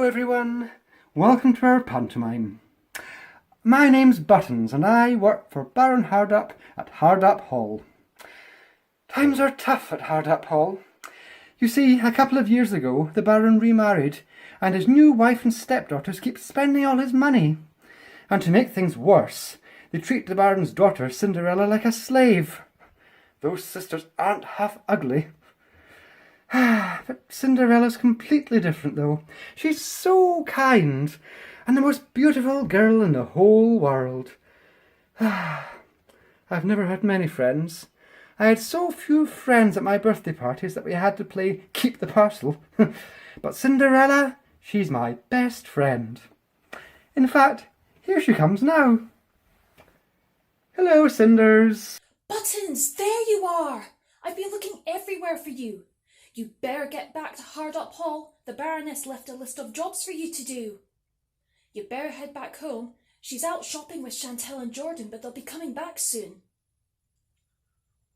Hello everyone, welcome to our pantomime. My name's Buttons and I work for Baron Hardup at Hardup Hall. Times are tough at Hardup Hall. You see, a couple of years ago the Baron remarried and his new wife and stepdaughters keep spending all his money. And to make things worse, they treat the Baron's daughter Cinderella like a slave. Those sisters aren't half ugly. But Cinderella's completely different though. She's so kind and the most beautiful girl in the whole world. I've never had many friends. I had so few friends at my birthday parties that we had to play keep the parcel. But Cinderella, she's my best friend. In fact, here she comes now. Hello, Cinders. Buttons, there you are! I've been looking everywhere for you. You better get back to Hardup Hall. The Baroness left a list of jobs for you to do. You better head back home. She's out shopping with Chantel and Jordan, but they'll be coming back soon.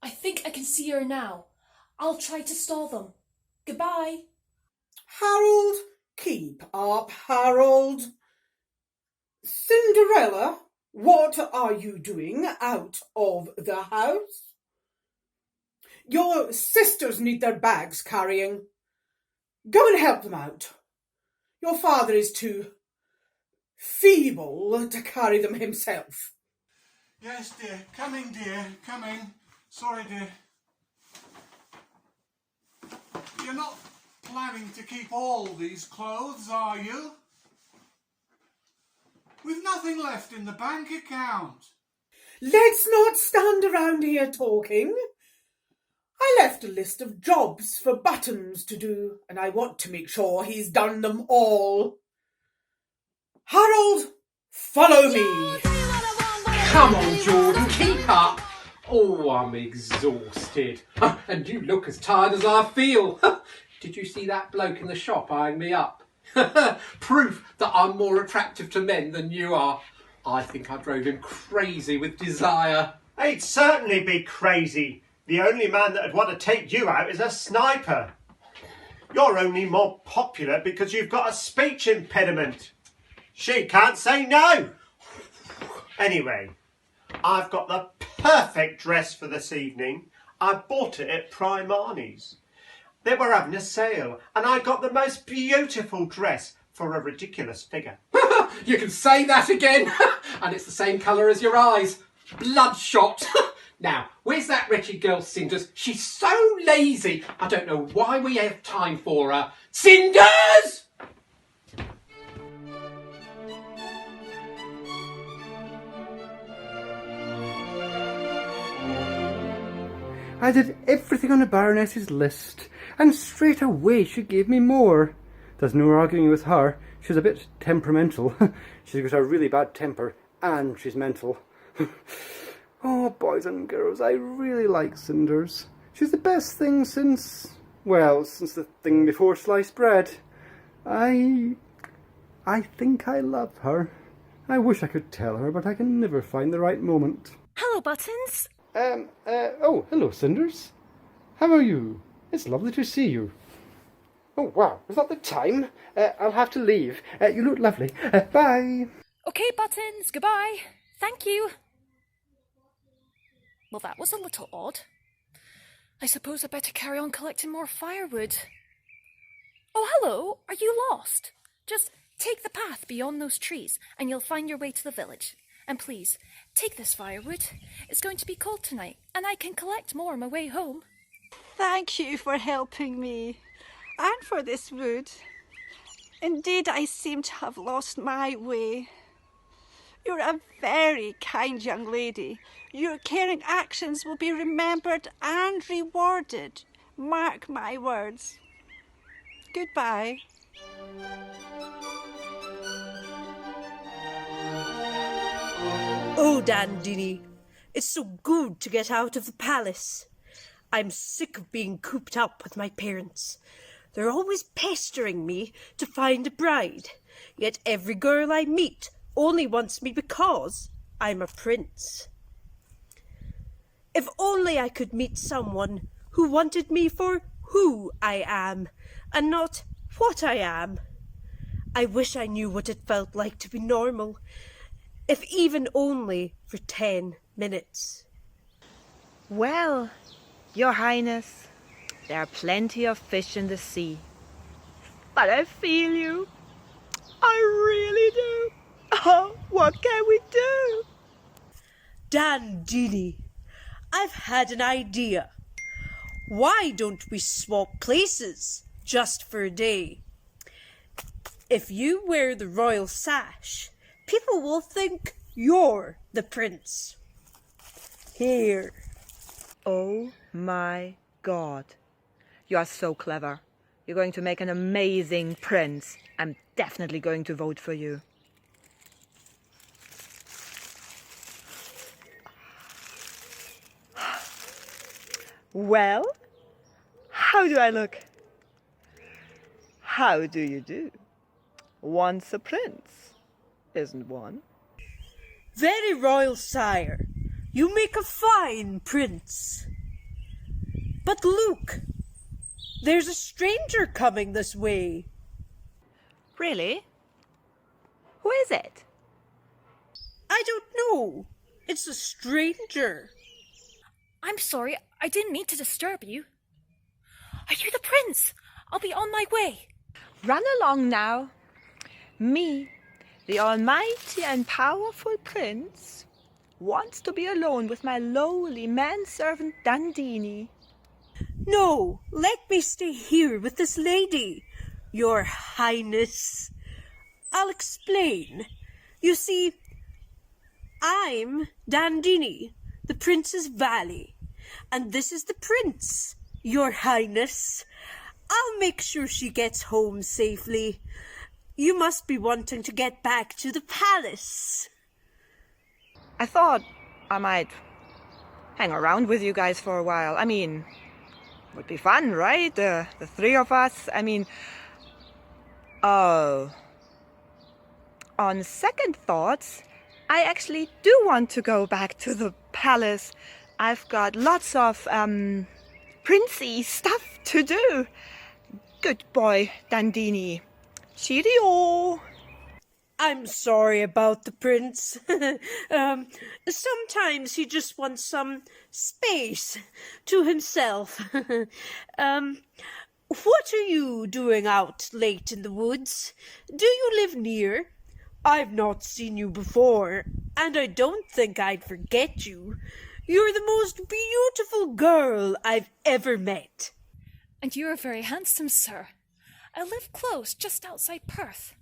I think I can see her now. I'll try to stall them. Goodbye. Harold, keep up, Harold. Cinderella, what are you doing out of the house? Your sisters need their bags carrying. Go and help them out. Your father is too feeble to carry them himself. Yes, dear. Coming, dear. Coming. Sorry, dear. You're not planning to keep all these clothes, are you? We've nothing left in the bank account. Let's not stand around here talking. I left a list of jobs for Buttons to do, and I want to make sure he's done them all. Harold, follow me. Come on, Jordan, keep up. Oh, I'm exhausted. And you look as tired as I feel. Did you see that bloke in the shop eyeing me up? Proof that I'm more attractive to men than you are. I think I drove him crazy with desire. He'd certainly be crazy. The only man that'd want to take you out is a sniper. You're only more popular because you've got a speech impediment. She can't say no. Anyway, I've got the perfect dress for this evening. I bought it at Primani's. They were having a sale and I got the most beautiful dress for a ridiculous figure. You can say that again. And it's the same colour as your eyes. Bloodshot. Now, where's that wretched girl, Cinders? She's so lazy. I don't know why we have time for her. Cinders! I did everything on the Baroness's list, and straight away she gave me more. There's no arguing with her. She's a bit temperamental. She's got a really bad temper, and she's mental. Oh, boys and girls, I really like Cinders. She's the best thing since the thing before sliced bread. I think I love her. I wish I could tell her, but I can never find the right moment. Hello, Buttons. Oh, hello, Cinders. How are you? It's lovely to see you. Oh, wow, is that the time? I'll have to leave. You look lovely. Bye. Okay, Buttons, goodbye. Thank you. Well, that was a little odd. I suppose I better carry on collecting more firewood. Oh, hello, are you lost? Just take the path beyond those trees and you'll find your way to the village. And please, take this firewood. It's going to be cold tonight and I can collect more on my way home. Thank you for helping me and for this wood. Indeed, I seem to have lost my way. You're a very kind young lady. Your caring actions will be remembered and rewarded. Mark my words. Goodbye. Oh, Dandini, it's so good to get out of the palace. I'm sick of being cooped up with my parents. They're always pestering me to find a bride, yet every girl I meet only wants me because I'm a prince. If only I could meet someone who wanted me for who I am and not what I am. I wish I knew what it felt like to be normal, if even only for 10 minutes. Well, Your Highness, there are plenty of fish in the sea. But I feel you. I really do. Oh, what can we do? Dandini, I've had an idea. Why don't we swap places just for a day? If you wear the royal sash, people will think you're the prince. Here. Oh my God. You are so clever. You're going to make an amazing prince. I'm definitely going to vote for you. Well, how do I look? How do you do? Once a prince, isn't one? Very royal, sire. You make a fine prince. But look, there's a stranger coming this way. Really? Who is it? I don't know. It's a stranger. I'm sorry, I didn't mean to disturb you. Are you the prince? I'll be on my way. Run along now. Me, the almighty and powerful prince, wants to be alone with my lowly manservant Dandini. No, let me stay here with this lady, Your Highness. I'll explain. You see, I'm Dandini, the prince's valet, and this is the prince, Your Highness. I'll make sure she gets home safely. You must be wanting to get back to the palace. I thought I might hang around with you guys for a while. I mean, it would be fun, right? The three of us. I mean, oh. On second thoughts, I actually do want to go back to the palace. I've got lots of, princey stuff to do. Good boy, Dandini. Cheerio! I'm sorry about the prince. Sometimes he just wants some space to himself. What are you doing out late in the woods? Do you live near? I've not seen you before, and I don't think I'd forget you. You're the most beautiful girl I've ever met. And you are very handsome, sir. I live close, just outside Perth.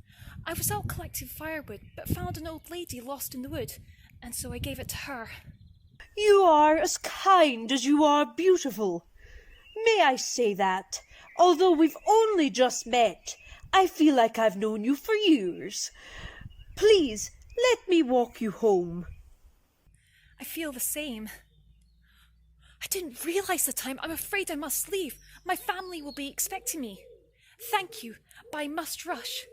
I was out collecting firewood, but found an old lady lost in the wood, and so I gave it to her. You are as kind as you are beautiful. May I say that, although we've only just met, I feel like I've known you for years. Please, let me walk you home. I feel the same. I didn't realize the time. I'm afraid I must leave. My family will be expecting me. Thank you, but I must rush.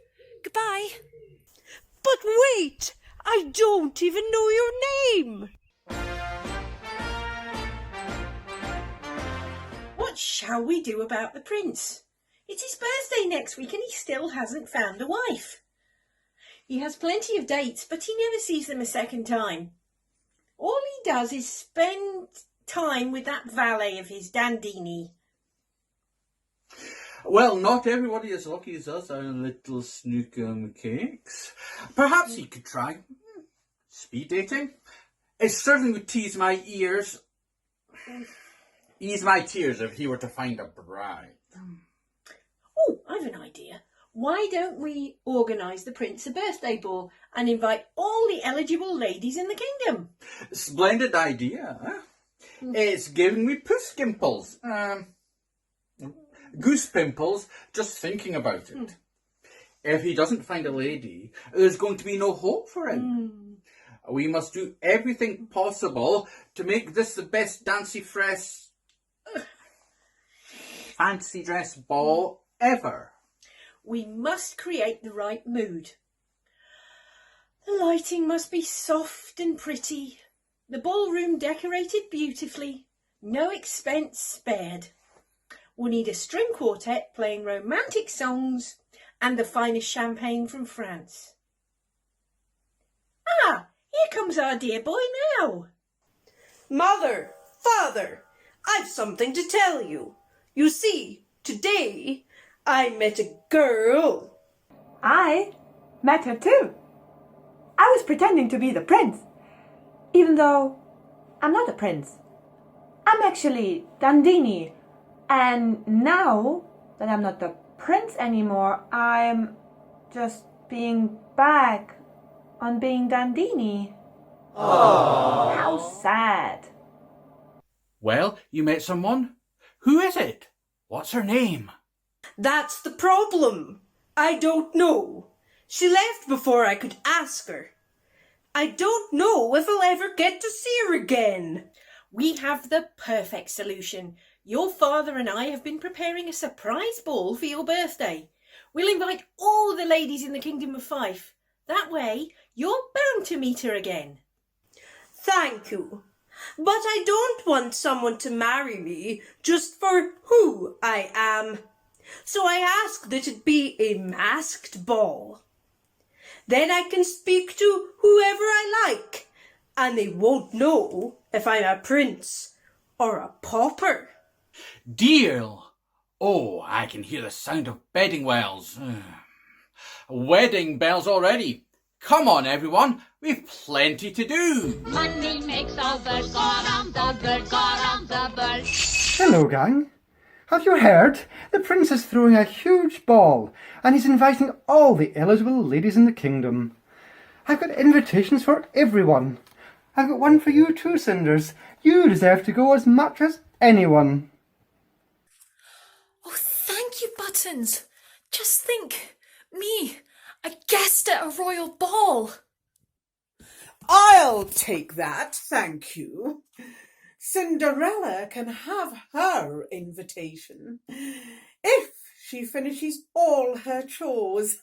Goodbye. But wait! I don't even know your name! What shall we do about the prince? It's his birthday next week and he still hasn't found a wife. He has plenty of dates, but he never sees them a second time. All he does is spend time with that valet of his, Dandini. Well, not everybody as lucky as us, our little snookum cakes. Perhaps you could try speed dating. It certainly would ease my tears if he were to find a bride. Oh, I've an idea. Why don't we organise the prince a birthday ball and invite all the eligible ladies in the kingdom? Splendid idea, huh? It's giving me puss pimples. Goose pimples, just thinking about it. If he doesn't find a lady, there's going to be no hope for him. We must do everything possible to make this the best fancy dress ball ever. We must create the right mood. The lighting must be soft and pretty. The ballroom decorated beautifully. No expense spared. We'll need a string quartet playing romantic songs and the finest champagne from France. Ah, here comes our dear boy now. Mother, father, I've something to tell you. You see, today I met a girl. I met her too. I was pretending to be the prince, even though I'm not a prince. I'm actually Dandini, and now that I'm not the prince anymore, I'm just being back on being Dandini. Aww. How sad. Well, you met someone? Who is it? What's her name? That's the problem. I don't know. She left before I could ask her. I don't know if I'll ever get to see her again. We have the perfect solution. Your father and I have been preparing a surprise ball for your birthday. We'll invite all the ladies in the Kingdom of Fife. That way, you're bound to meet her again. Thank you. But I don't want someone to marry me just for who I am. So I ask that it be a masked ball. Then I can speak to whoever I like, and they won't know if I'm a prince or a pauper. Deal! Oh, I can hear the sound of bedding wells. Wedding bells already. Come on, everyone. We've plenty to do. Money makes all the go round the world, go round the world. Hello, gang. Have you heard? The prince is throwing a huge ball and he's inviting all the eligible ladies in the kingdom. I've got invitations for everyone. I've got one for you too, Cinders. You deserve to go as much as anyone. Oh, thank you, Buttons. Just think, me, a guest at a royal ball. I'll take that, thank you. Cinderella can have her invitation if she finishes all her chores.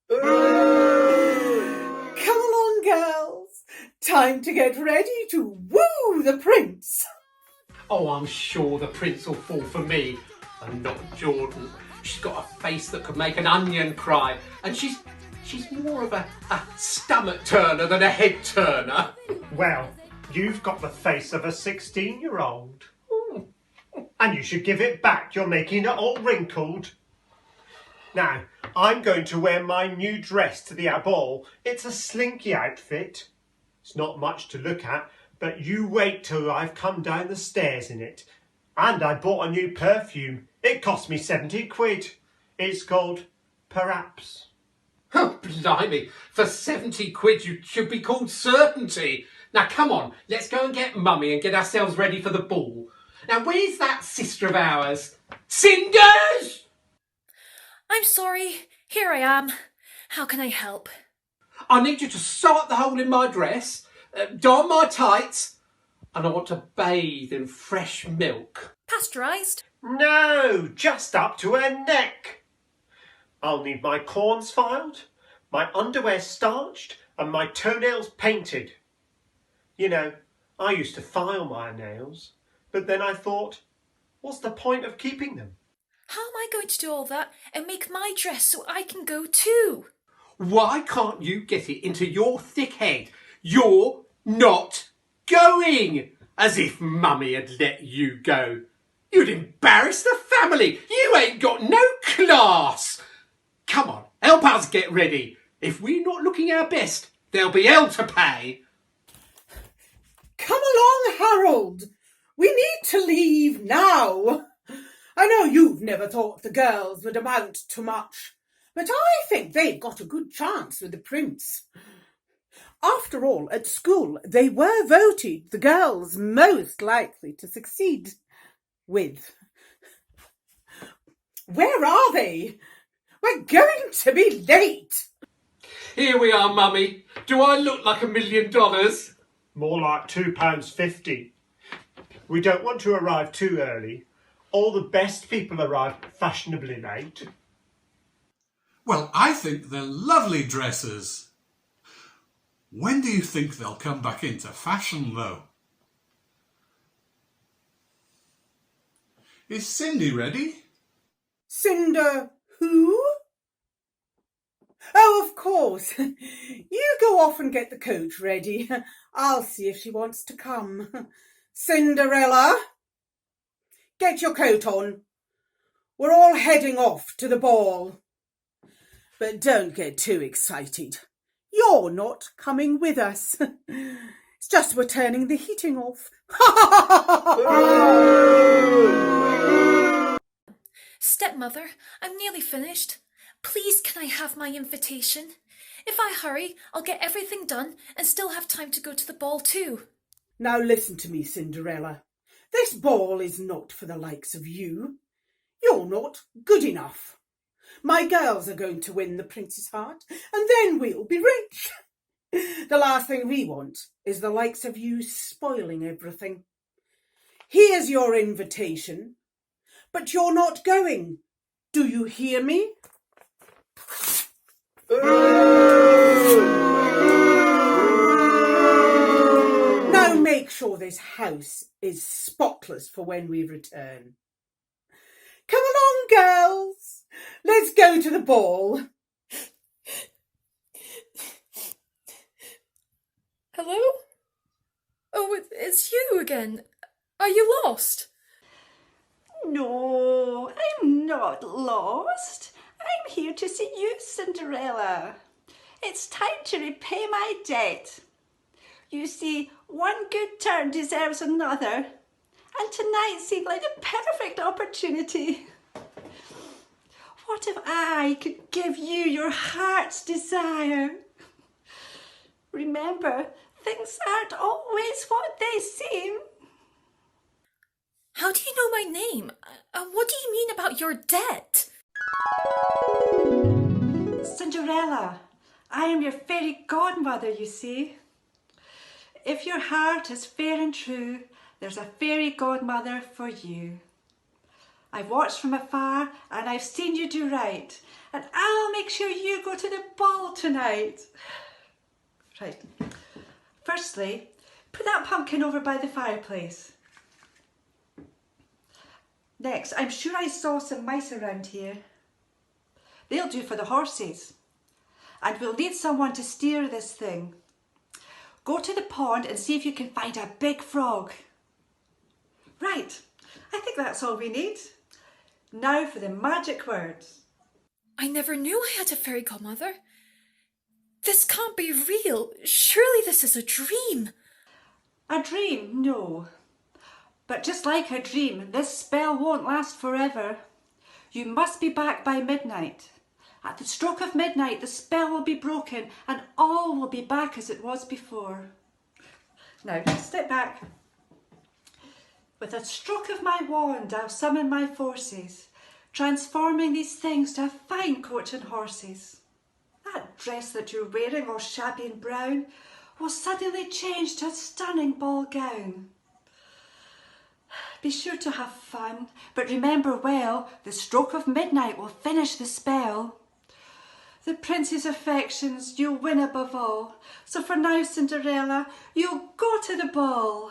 Come along, girls. Time to get ready to woo the prince. Oh, I'm sure the prince will fall for me, and not Jordan. She's got a face that could make an onion cry, and she's more of a stomach turner than a head turner. Well, you've got the face of a 16-year-old. And you should give it back. You're making it all wrinkled. Now, I'm going to wear my new dress to the ball. It's a slinky outfit. It's not much to look at, but you wait till I've come down the stairs in it. And I bought a new perfume. It cost me 70 quid. It's called Perhaps. Oh, blimey, for 70 quid you should be called Certainty. Now come on, let's go and get Mummy and get ourselves ready for the ball. Now where's that sister of ours? Cinders! I'm sorry, here I am. How can I help? I need you to sew up the hole in my dress, don my tights, and I want to bathe in fresh milk. Pasteurised? No, just up to her neck. I'll need my corns filed, my underwear starched, and my toenails painted. You know, I used to file my nails, but then I thought, what's the point of keeping them? How am I going to do all that and make my dress so I can go too? Why can't you get it into your thick head? You're not going! As if Mummy had let you go. You'd embarrass the family. You ain't got no class. Come on, help us get ready. If we're not looking our best, there'll be hell to pay. Come along, Harold. We need to leave now. I know you've never thought the girls would amount to much, but I think they've got a good chance with the prince. After all, at school, they were voted the girls most likely to succeed with. Where are they? We're going to be late. Here we are, Mummy. Do I look like $1 million? More like £2.50. We don't want to arrive too early. All the best people arrive fashionably late. Well, I think they're lovely dresses. When do you think they'll come back into fashion, though? Is Cindy ready? Cinder who? Oh, of course. You go off and get the coach ready. I'll see if she wants to come. Cinderella, get your coat on. We're all heading off to the ball. But don't get too excited. You're not coming with us. It's just we're turning the heating off. Stepmother, I'm nearly finished. Please, can I have my invitation? If I hurry, I'll get everything done and still have time to go to the ball too. Now listen to me, Cinderella. This ball is not for the likes of you. You're not good enough. My girls are going to win the prince's heart, and then we'll be rich. The last thing we want is the likes of you spoiling everything. Here's your invitation, but you're not going. Do you hear me? Now make sure this house is spotless for when we return. Come along, girls. Let's go to the ball. Hello? Oh, it's you again. Are you lost? No, I'm not lost. I'm here to see you, Cinderella. It's time to repay my debt. You see, one good turn deserves another, and tonight seemed like the perfect opportunity. What if I could give you your heart's desire? Remember, things aren't always what they seem. How do you know my name? What do you mean about your debt? Cinderella, I am your fairy godmother, you see. If your heart is fair and true, there's a fairy godmother for you. I've watched from afar and I've seen you do right, and I'll make sure you go to the ball tonight. Right. Firstly, put that pumpkin over by the fireplace. Next, I'm sure I saw some mice around here. They'll do for the horses. And we'll need someone to steer this thing. Go to the pond and see if you can find a big frog. Right, I think that's all we need. Now for the magic words. I never knew I had a fairy godmother. This can't be real. Surely this is a dream. A dream? No. But just like a dream, this spell won't last forever. You must be back by midnight. At the stroke of midnight, the spell will be broken and all will be back as it was before. Now, step back. With a stroke of my wand, I'll summon my forces, transforming these things to a fine coach and horses. That dress that you're wearing, all shabby and brown, will suddenly change to a stunning ball gown. Be sure to have fun, but remember well, the stroke of midnight will finish the spell. The prince's affections you'll win above all. So for now, Cinderella, you'll go to the ball.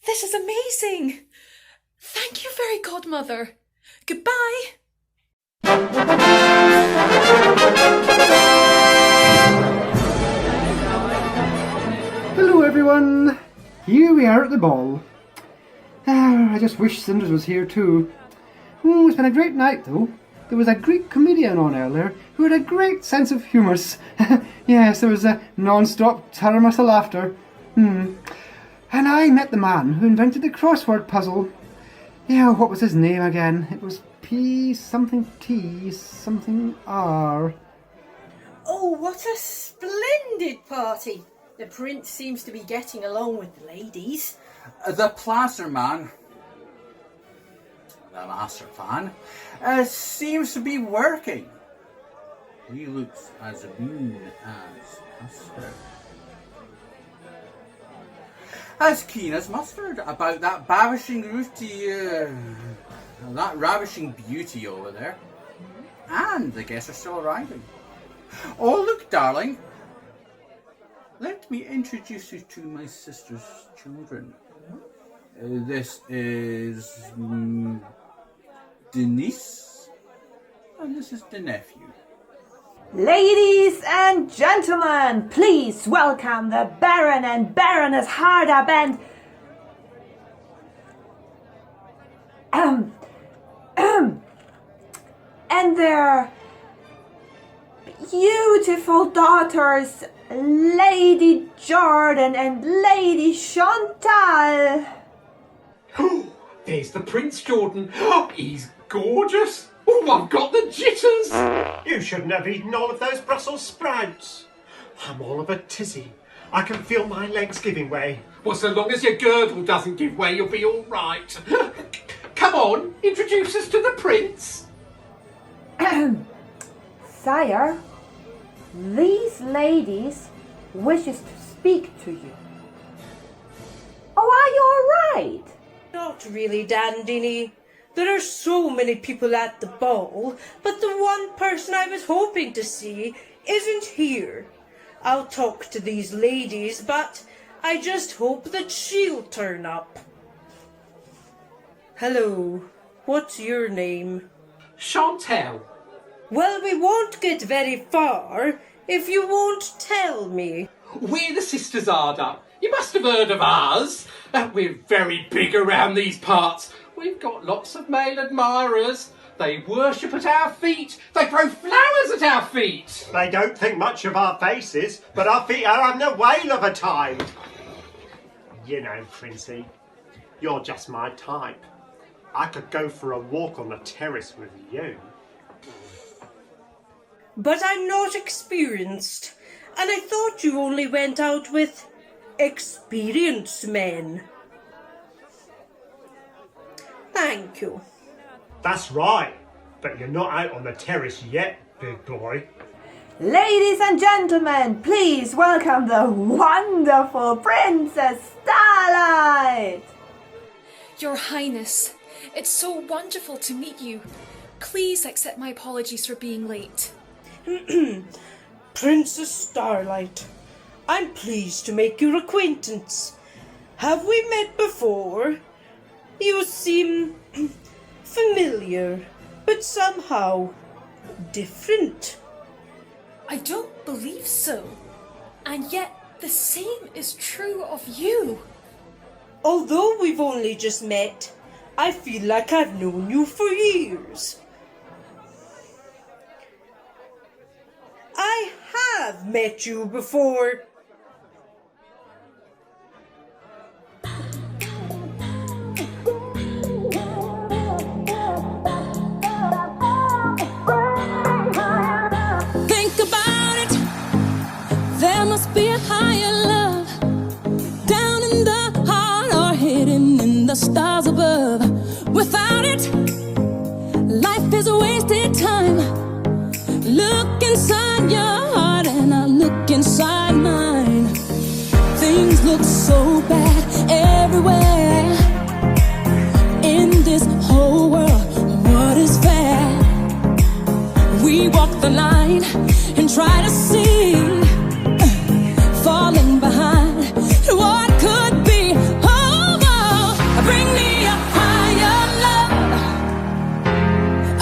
This is amazing. Thank you, fairy godmother. Goodbye. Hello everyone, here we are at the ball. I just wish Cinders was here too. It's been a great night though. There was a Greek comedian on earlier who had a great sense of humour. Yes, there was a non-stop terrormus of laughter. And I met the man who invented the crossword puzzle. Yeah, what was his name again? It was P something T something R. Oh, what a splendid party! The prince seems to be getting along with the ladies. The plaster man, the master plan, seems to be working. He looks as mean as mustard. As keen as mustard about that ravishing beauty over there. And the guests are still arriving. Oh, look, darling. Let me introduce you to my sister's children. This is Denise, and this is the nephew. Ladies and gentlemen, please welcome the Baron and Baroness Hardup and their beautiful daughters, Lady Jordan and Lady Chantal. Oh, there's the Prince, Jordan. Oh, he's gorgeous. Oh, I've got the jitters. You shouldn't have eaten all of those Brussels sprouts. I'm all of a tizzy. I can feel my legs giving way. Well, so long as your girdle doesn't give way, you'll be all right. Come on, introduce us to the Prince. Sire, these ladies wishes to speak to you. Oh, are you all right? Not really, Dandini. There are so many people at the ball, but the one person I was hoping to see isn't here. I'll talk to these ladies, but I just hope that she'll turn up. Hello, what's your name? Chantal. Well, we won't get very far if you won't tell me. We're the Sisters Hardup. You must have heard of ours. We're very big around these parts. We've got lots of male admirers. They worship at our feet. They throw flowers at our feet. They don't think much of our faces, but our feet are having a whale of a time. You know, Princey, you're just my type. I could go for a walk on the terrace with you. But I'm not experienced, and I thought you only went out with experienced men. Thank you. That's right, but you're not out on the terrace yet, big boy. Ladies and gentlemen, please welcome the wonderful Princess Starlight. Your Highness, it's so wonderful to meet you. Please accept my apologies for being late. Princess Starlight, I'm pleased to make your acquaintance. Have we met before? You seem familiar, but somehow different. I don't believe so. And yet the same is true of you. Although we've only just met, I feel like I've known you for years. I have met you before. Think about it. There must be a higher love down in the heart or hidden in the stars above. Without it, life is a wasted time. Look inside your heart and I look inside mine. Things look so bad everywhere. In this whole world, what is fair? We walk the line and try to see, falling behind what could be. Oh, oh, bring me a higher love.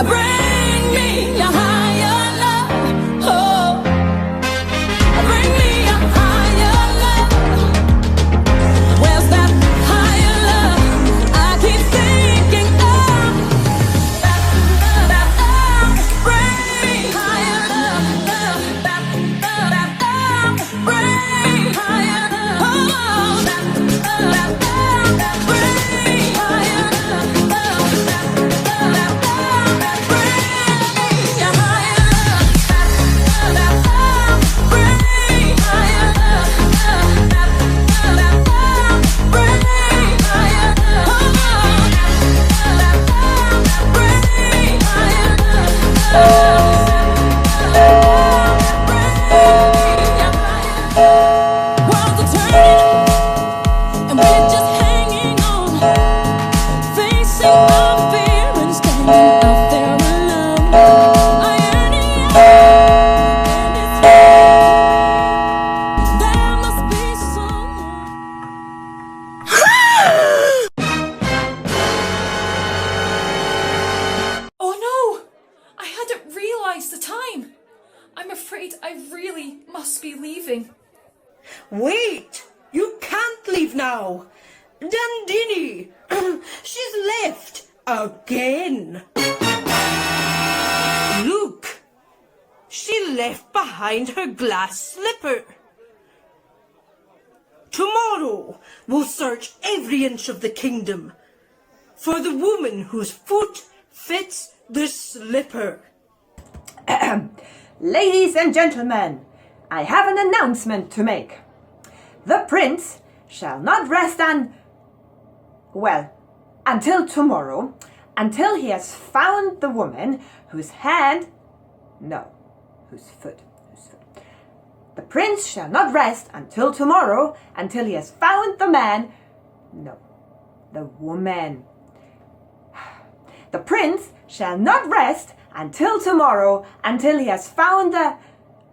Bring me a higher love. Oh, bring me a higher love. Where's that higher love? I keep thinking of. Bring me higher love. leave now. Dandini! She's left again. Look! She left behind her glass slipper. Tomorrow we'll search every inch of the kingdom for the woman whose foot fits the slipper. Ladies and gentlemen, I have an announcement to make. The prince shall not rest until tomorrow, until he has found the woman whose foot. The prince shall not rest until tomorrow, until he has found the woman. The prince shall not rest until tomorrow, until he has found the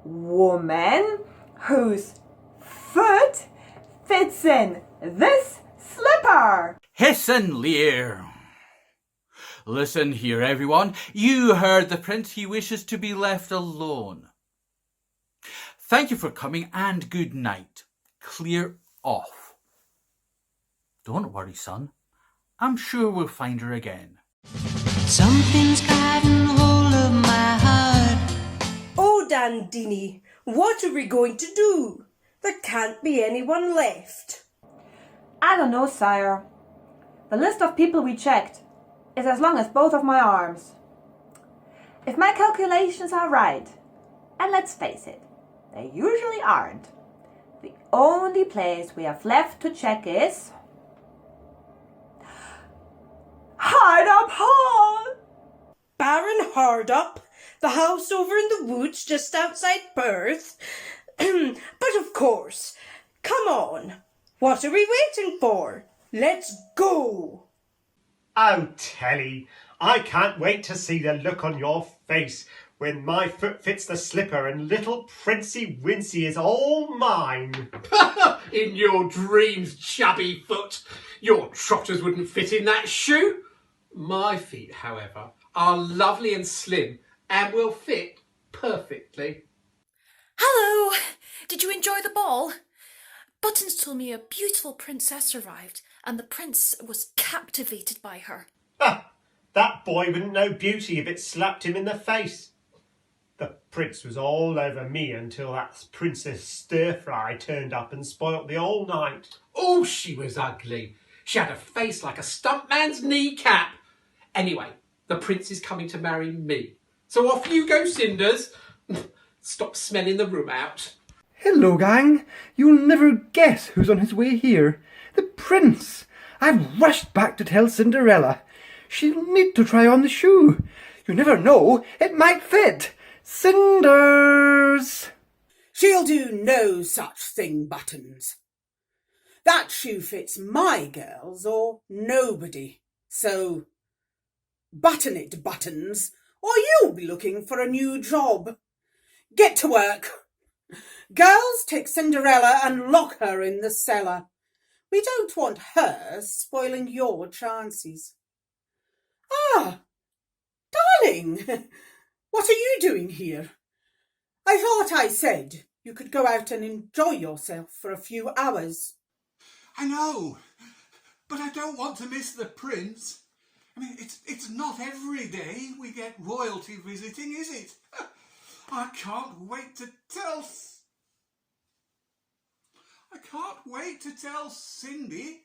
woman whose foot fits in this slipper. Hiss and leer. Listen here, everyone. You heard the prince. He wishes to be left alone. Thank you for coming and good night. Clear off. Don't worry, son. I'm sure we'll find her again. Something's gotten hold of my heart. Oh, Dandini, what are we going to do? There can't be anyone left. I don't know, sire. The list of people we checked is as long as both of my arms. If my calculations are right, and let's face it, they usually aren't, the only place we have left to check is Hardup Hall! Baron Hardup, the house over in the woods just outside Perth. But of course, come on. What are we waiting for? Let's go! Oh, Telly, I can't wait to see the look on your face when my foot fits the slipper and little Princey Wincy is all mine. In your dreams, chubby foot. Your trotters wouldn't fit in that shoe. My feet, however, are lovely and slim and will fit perfectly. Hello! Did you enjoy the ball? Buttons told me a beautiful princess arrived, and the prince was captivated by her. That boy wouldn't know beauty if it slapped him in the face. The prince was all over me until that Princess Stir-Fry turned up and spoilt the whole night. Oh, she was ugly. She had a face like a stuntman's kneecap. Anyway, the prince is coming to marry me. So off you go, Cinders. Stop smelling the room out. Hello, gang. You'll never guess who's on his way here. The prince. I've rushed back to tell Cinderella. She'll need to try on the shoe. You never know, it might fit. Cinders! She'll do no such thing, Buttons. That shoe fits my girls or nobody. So, button it, Buttons, or you'll be looking for a new job. Get to work. Girls, take Cinderella and lock her in the cellar. We don't want her spoiling your chances. Ah, darling, what are you doing here? I thought I said you could go out and enjoy yourself for a few hours. I know, but I don't want to miss the prince. I mean, it's not every day we get royalty visiting, is it? I can't wait to tell Cindy.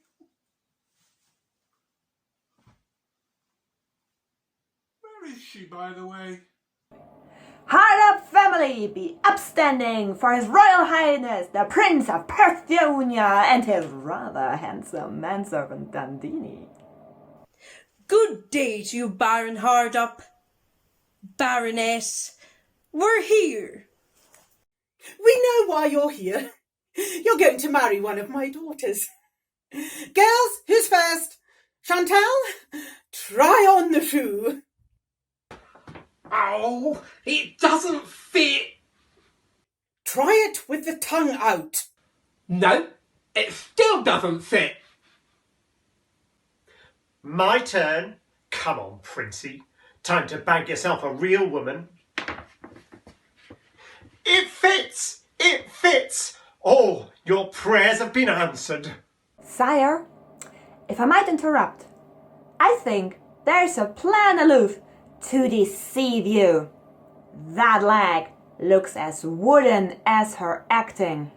Where is she, by the way? Hardup family, be upstanding for His Royal Highness the Prince of Perth and his rather handsome manservant Dandini. Good day to you, Baron Hardup. Baroness, we're here. We know why you're here. You're going to marry one of my daughters. Girls, who's first? Chantal, try on the shoe. Oh, it doesn't fit. Try it with the tongue out. No, it still doesn't fit. My turn. Come on, Princey. Time to bag yourself a real woman. It fits! It fits! Oh, your prayers have been answered. Sire, if I might interrupt, I think there's a plan aloof to deceive you. That leg looks as wooden as her acting.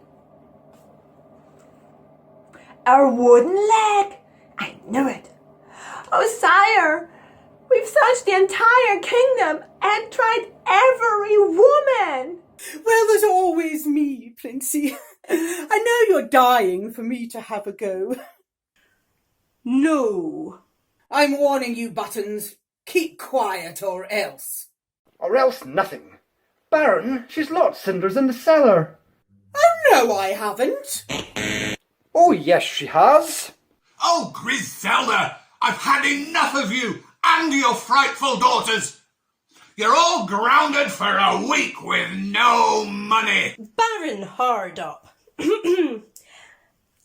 A wooden leg? I knew it. Oh, sire, we've searched the entire kingdom and tried every woman. Well, there's always me, Princey. I know you're dying for me to have a go. No. I'm warning you, Buttons. Keep quiet or else. Or else nothing. Baron, she's locked cinders in the cellar. Oh, no, I haven't. Oh, yes, she has. Oh, Griselda, I've had enough of you and your frightful daughters. You're all grounded for a week with no money. Baron Hardup, am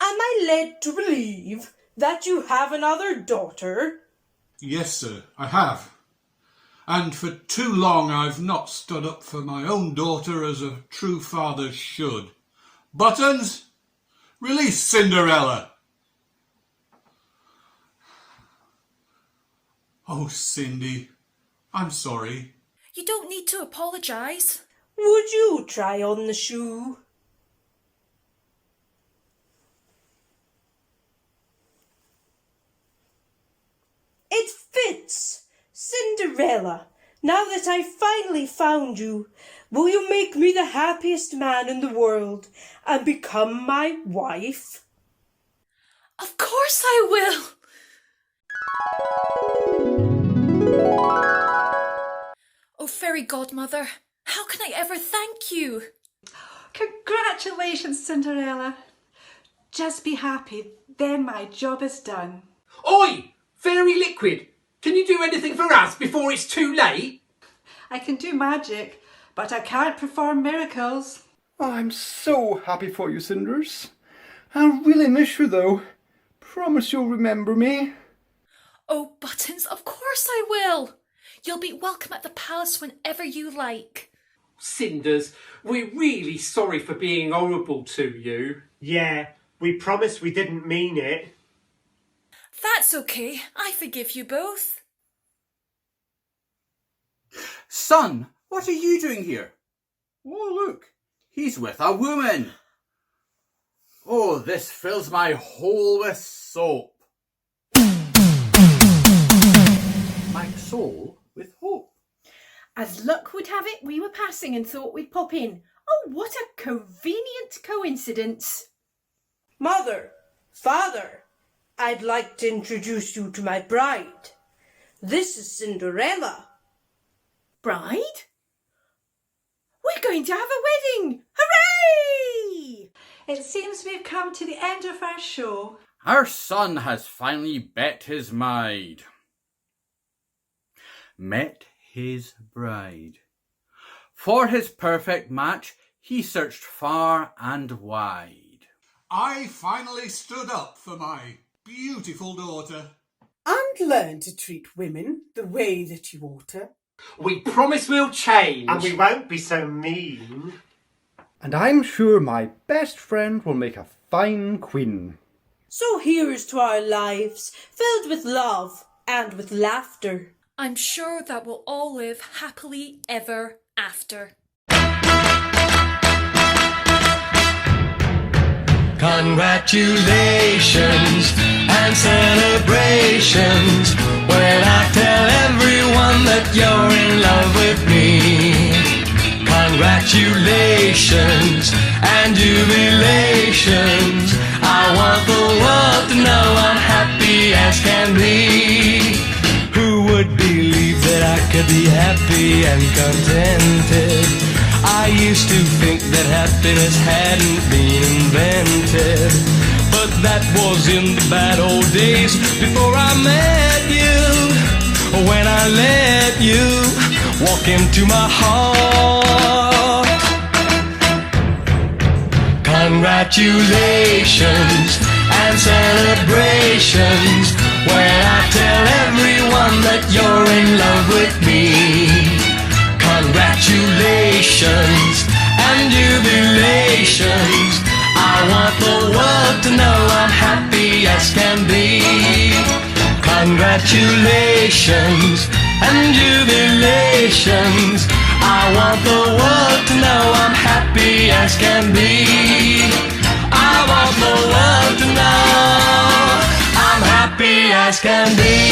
I led to believe that you have another daughter? Yes, sir, I have. And for too long I've not stood up for my own daughter as a true father should. Buttons, release Cinderella. Oh, Cindy, I'm sorry. You don't need to apologise. Would you try on the shoe? It fits! Cinderella, now that I've finally found you, will you make me the happiest man in the world and become my wife? Of course I will! Oh, fairy godmother, how can I ever thank you? Congratulations, Cinderella. Just be happy, then my job is done. Oi! Fairy liquid! Can you do anything for us before it's too late? I can do magic, but I can't perform miracles. Oh, I'm so happy for you, Cinders. I'll really miss you, though. Promise you'll remember me. Oh, Buttons, of course I will. You'll be welcome at the palace whenever you like. Cinders, we're really sorry for being horrible to you. Yeah, we promise we didn't mean it. That's okay. I forgive you both. Son, what are you doing here? Oh, look, he's with a woman. Oh, this fills my hole with soap. My soul with hope. As luck would have it, we were passing and thought we'd pop in. Oh, what a convenient coincidence. Mother, father, I'd like to introduce you to my bride. This is Cinderella. Bride? We're going to have a wedding! Hooray! It seems we've come to the end of our show. Our son has finally bet his mind. Met his bride. For his perfect match, he searched far and wide. I finally stood up for my beautiful daughter. And learn to treat women the way that you ought to. We promise we'll change. And we won't be so mean. And I'm sure my best friend will make a fine queen. So here's to our lives, filled with love and with laughter. I'm sure that we'll all live happily ever after. Congratulations and celebrations when I tell everyone that you're in love with me. Congratulations and jubilations. I want the world to know I'm happy as can be. Who would believe that I could be happy and contented? I used to think that happiness hadn't been invented, but that was in the bad old days before I met you. When I let you walk into my heart. Congratulations and celebrations when I tell everyone that you're in love with me. Congratulations and jubilations. I want the world to know I'm happy congratulations and jubilations. I want the world to know I'm happy as can be. I want the world to know I'm happy as can be.